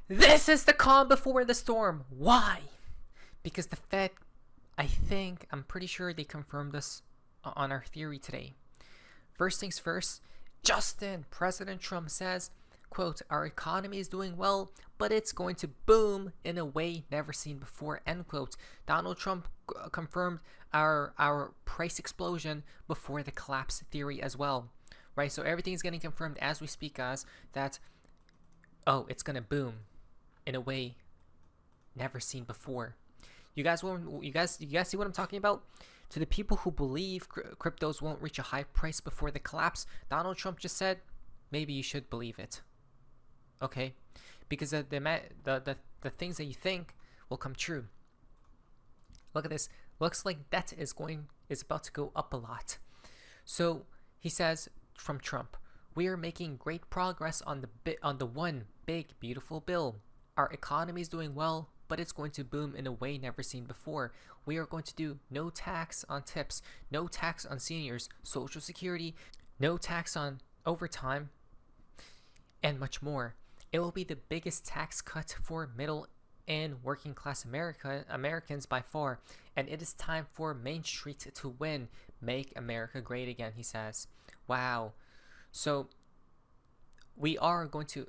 This is the calm before the storm. Why? Because the Fed, I'm pretty sure they confirmed this on our theory today. First things first, President Trump says, quote, "Our economy is doing well, but it's going to boom in a way never seen before," end quote. Donald Trump confirmed our price explosion before the collapse theory as well, right? So everything is getting confirmed as we speak, guys, that, oh, it's going to boom in a way never seen before. You guys see what I'm talking about? To the people who believe cryptos won't reach a high price before the collapse, Donald Trump just said, maybe you should believe it. Okay? Because the things that you think will come true. Look at this. Looks like debt is about to go up a lot. So he says, from Trump, "We are making great progress on the one big beautiful bill. Our economy is doing well, but it's going to boom in a way never seen before. We are going to do no tax on tips, no tax on seniors, Social Security, no tax on overtime, and much more. It will be the biggest tax cut for middle and working class Americans by far, and it is time for Main Street to win. Make America great again," he says. Wow. So we are going to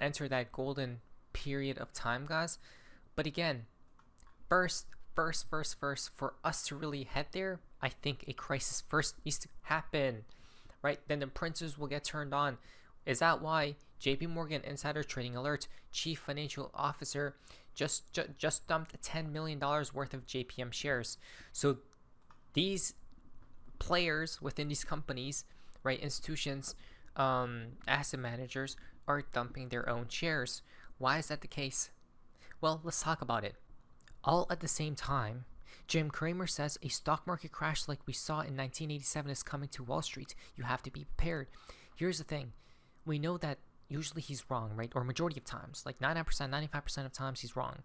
enter that golden period of time, guys. But again, first, for us to really head there, I think a crisis first needs to happen, right? Then the printers will get turned on. Is that why JP Morgan Insider Trading Alert Chief Financial Officer just dumped $10 million worth of JPM shares? So these players within these companies, right, institutions, asset managers, are dumping their own shares. Why is that the case? Well, let's talk about it. All at the same time, Jim Cramer says a stock market crash like we saw in 1987 is coming to Wall Street. You have to be prepared. Here's the thing. We know that usually he's wrong, right? Or majority of times, like 99%, 95% of times he's wrong.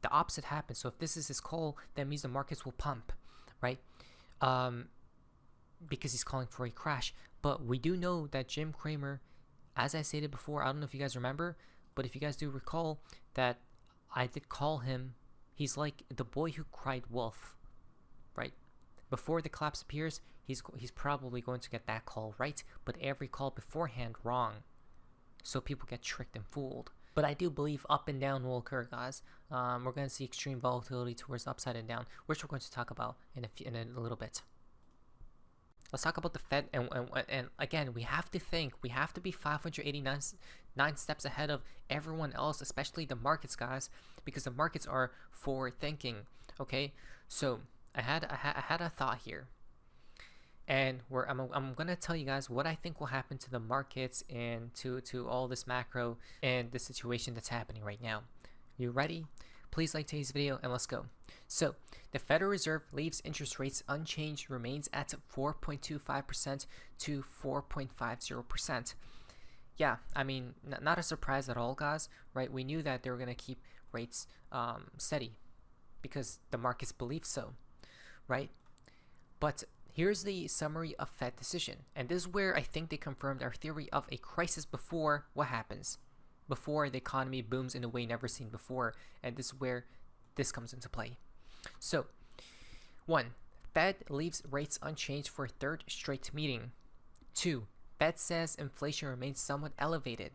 The opposite happens. So if this is his call, that means the markets will pump, right? Because he's calling for a crash. But we do know that Jim Cramer, as I stated before, I don't know if you guys remember, but if you guys do recall that I did call him, he's like the boy who cried wolf, right? Before the collapse appears, he's probably going to get that call right, but every call beforehand wrong. So people get tricked and fooled. But I do believe up and down will occur, guys. We're going to see extreme volatility towards upside and down, which we're going to talk about in a little bit. Let's talk about the Fed, and again, we have to be 589 steps ahead of everyone else, especially the markets, guys, because the markets are forward thinking. Okay, so I had a thought here, and I'm gonna tell you guys what I think will happen to the markets and to all this macro and the situation that's happening right now. You ready? Please like today's video and let's go. So the Federal Reserve leaves interest rates unchanged, remains at 4.25% to 4.50%. Yeah, I mean, not a surprise at all, guys, right? We knew that they were going to keep rates steady because the markets believe so, right? But here's the summary of Fed decision. And this is where I think they confirmed our theory of a crisis before what happens. Before the economy booms in a way never seen before. And this is where this comes into play. So, 1. Fed leaves rates unchanged for a third straight meeting. 2. Fed says inflation remains somewhat elevated.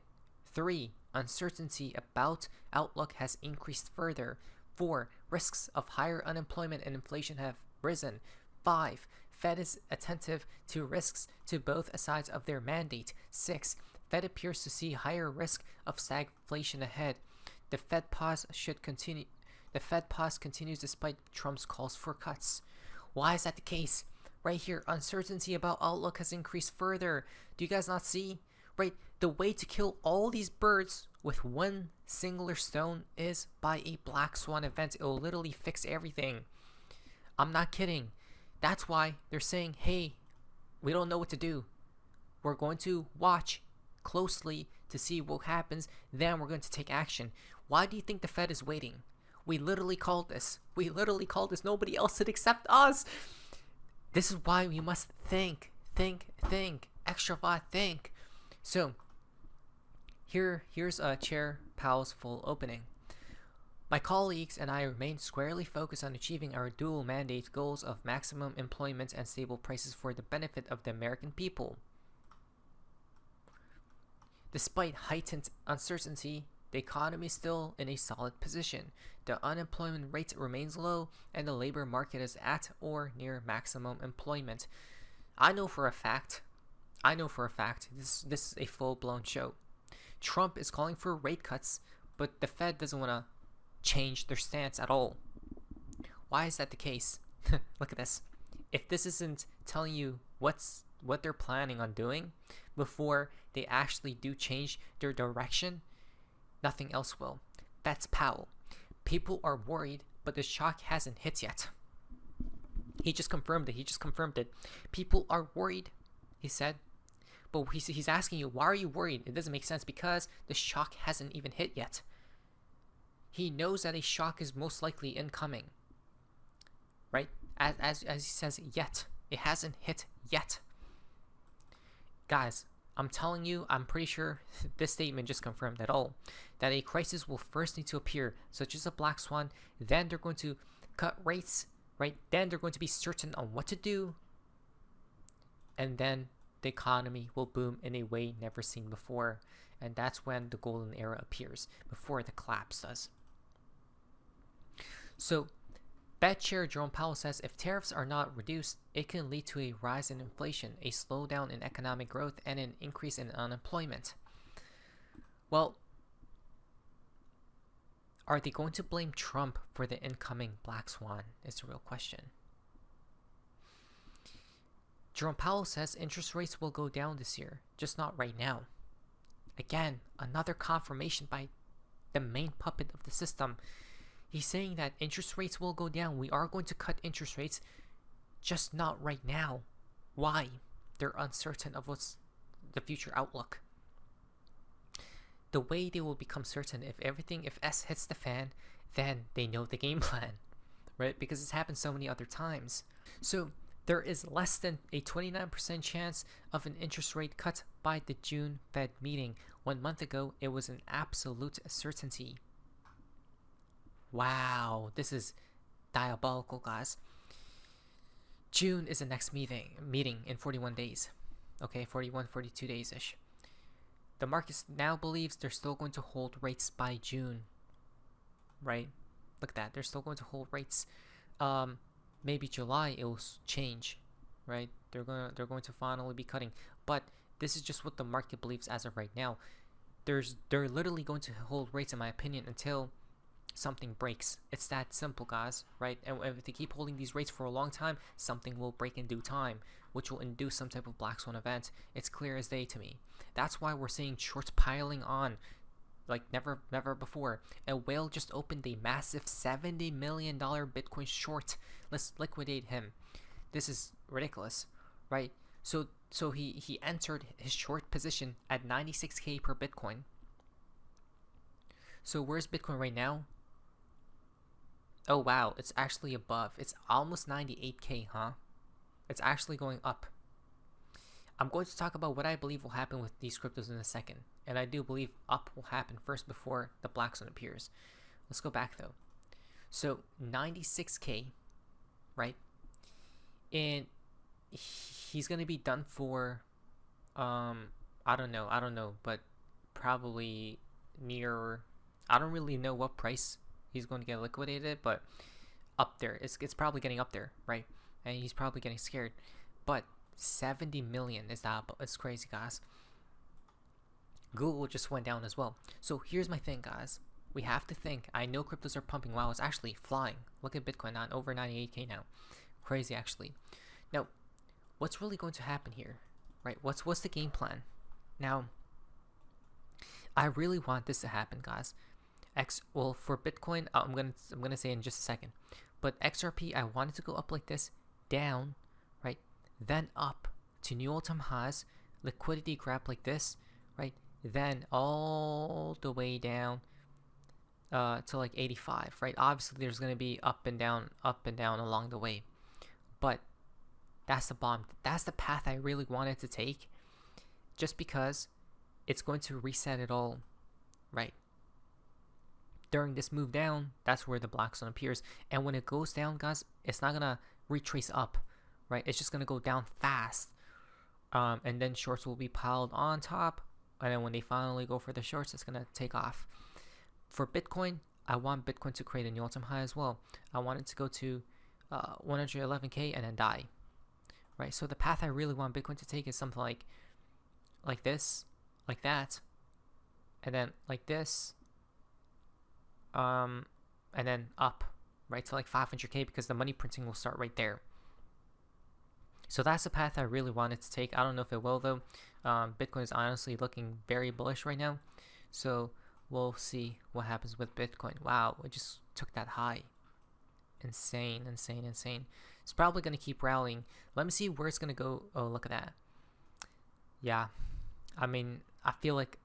3. Uncertainty about outlook has increased further. 4. Risks of higher unemployment and inflation have risen. 5. Fed is attentive to risks to both sides of their mandate. 6. Fed appears to see higher risk of stagflation ahead. The Fed pause continues despite Trump's calls for cuts. Why is that the case? Right here, uncertainty about outlook has increased further. Do you guys not see? Right, the way to kill all these birds with one singular stone is by a black swan event. It will literally fix everything. I'm not kidding. That's why they're saying, hey, we don't know what to do. We're going to watch closely to see what happens, then we're going to take action. Why do you think the Fed is waiting? We literally called this. Nobody else did except us. This is why we must think. Extra think. So, here's Chair Powell's full opening. My colleagues and I remain squarely focused on achieving our dual mandate goals of maximum employment and stable prices for the benefit of the American people. Despite heightened uncertainty, the economy is still in a solid position. The unemployment rate remains low and the labor market is at or near maximum employment. I know for a fact, this is a full-blown show. Trump is calling for rate cuts, but the Fed doesn't want to change their stance at all. Why is that the case? Look at this. If this isn't telling you what they're planning on doing before they actually do change their direction, nothing else will. That's Powell. People are worried, but the shock hasn't hit yet. He just confirmed it. People are worried, he said. But he's asking you, why are you worried? It doesn't make sense because the shock hasn't even hit yet. He knows that a shock is most likely incoming. Right? As he says, yet. It hasn't hit yet. Guys, I'm telling you, I'm pretty sure this statement just confirmed it all. That a crisis will first need to appear, such as a black swan. Then they're going to cut rates, right? Then they're going to be certain on what to do. And then the economy will boom in a way never seen before. And that's when the golden era appears, before the collapse does. So, Fed Chair Jerome Powell says if tariffs are not reduced, it can lead to a rise in inflation, a slowdown in economic growth, and an increase in unemployment. Well, are they going to blame Trump for the incoming black swan is the real question. Jerome Powell says interest rates will go down this year, just not right now. Again, another confirmation by the main puppet of the system. He's saying that interest rates will go down. We are going to cut interest rates, just not right now. Why? They're uncertain of what's the future outlook. The way they will become certain if S hits the fan, then they know the game plan, right? Because it's happened so many other times. So there is less than a 29% chance of an interest rate cut by the June Fed meeting. 1 month ago, it was an absolute certainty. Wow, this is diabolical, guys. June is the next meeting in 41 days. Okay, 42 days-ish. The market now believes they're still going to hold rates by June. Right? Look at that. They're still going to hold rates. Maybe July it will change. Right? They're going to finally be cutting. But this is just what the market believes as of right now. They're literally going to hold rates, in my opinion, until something breaks. It's that simple, guys, right? And if they keep holding these rates for a long time, something will break in due time, which will induce some type of black swan event. It's clear as day to me. That's why we're seeing shorts piling on like never before. A whale just opened a massive $70 million Bitcoin short. Let's liquidate him. This is ridiculous, right? So he entered his short position at 96k per Bitcoin. So where's Bitcoin right now? Oh wow, it's actually above. It's almost 98k, huh? It's actually going up. I'm going to talk about what I believe will happen with these cryptos in a second. And I do believe up will happen first before the black swan appears. Let's go back though. So 96k, right? And he's going to be done for I don't know, but probably near, I don't really know what price he's going to get liquidated, but up there. It's probably getting up there, right? And he's probably getting scared. But 70 million is that? It's crazy, guys. Google just went down as well. So here's my thing, guys. We have to think. I know cryptos are pumping. Wow, it's actually flying. Look at Bitcoin on over 98k now. Crazy, actually. Now, what's really going to happen here, right? What's the game plan? Now, I really want this to happen, guys. Well, for Bitcoin, I'm gonna say in just a second, but XRP, I want it to go up like this, down, right, then up to new all-time highs, liquidity grab like this, right, then all the way down to like 85, right? Obviously, there's gonna be up and down along the way, but that's the bomb. That's the path I really wanted to take, just because it's going to reset it all, right? during this move down, that's where the black swan appears. And when it goes down, guys, it's not gonna retrace up, right? It's just gonna go down fast, and then shorts will be piled on top. And then when they finally go for the shorts, it's gonna take off. For Bitcoin, I want Bitcoin to create a new all-time high as well. I want it to go to 111K and then die, right? So the path I really want Bitcoin to take is something like this, like that, and then like this, and then up, right, to like 500K, because the money printing will start right there. So that's the path I really wanted to take. I don't know if it will though. Bitcoin is honestly looking very bullish right now, so we'll see what happens with Bitcoin. Wow, it just took that high. Insane. It's probably going to keep rallying. Let me see where it's going to go. Oh, look at that. Yeah, I mean, I feel like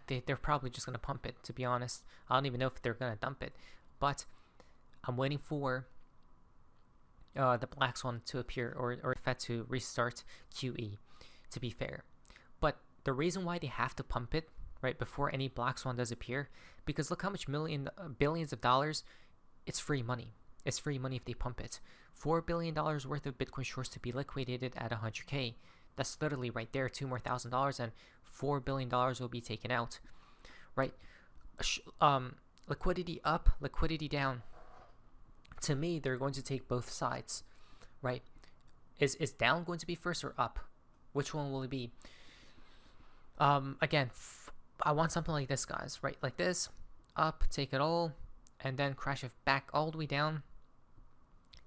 they're probably just going to pump it, to be honest. I don't even know if they're going to dump it, but I'm waiting for the black swan to appear, or Fed to restart QE, to be fair. But the reason why they have to pump it right before any black swan does appear, because look how much billions of dollars, it's free money. It's free money if they pump it. $4 billion worth of Bitcoin shorts to be liquidated at 100K. That's literally right there, $2 more thousand, and $4 billion will be taken out, right? Liquidity up, liquidity down. To me, they're going to take both sides, right? Is down going to be first or up? Which one will it be? Again, I want something like this, guys, right? Like this, up, take it all, and then crash it back all the way down,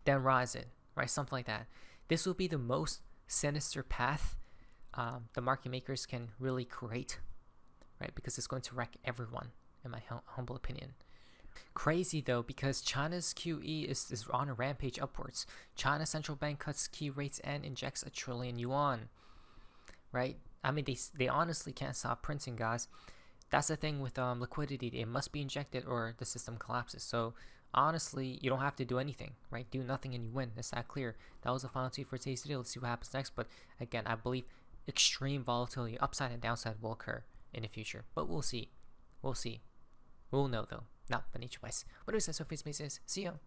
then rise it, right? Something like that. This will be the most sinister path the market makers can really create, right? Because it's going to wreck everyone, in my humble opinion. Crazy though, because China's QE is on a rampage upwards. China's central bank cuts key rates and injects $1 trillion yuan, right? I mean, they honestly can't stop printing, guys. That's the thing with liquidity. It must be injected or the system collapses. So honestly, you don't have to do anything, right? Do nothing and you win. It's that clear. That was the final tweet for today's video. Let's see what happens next. But again, I believe extreme volatility, upside and downside, will occur in the future. But we'll see. We'll know though. Not financial advice. What do you say? So, face, see you.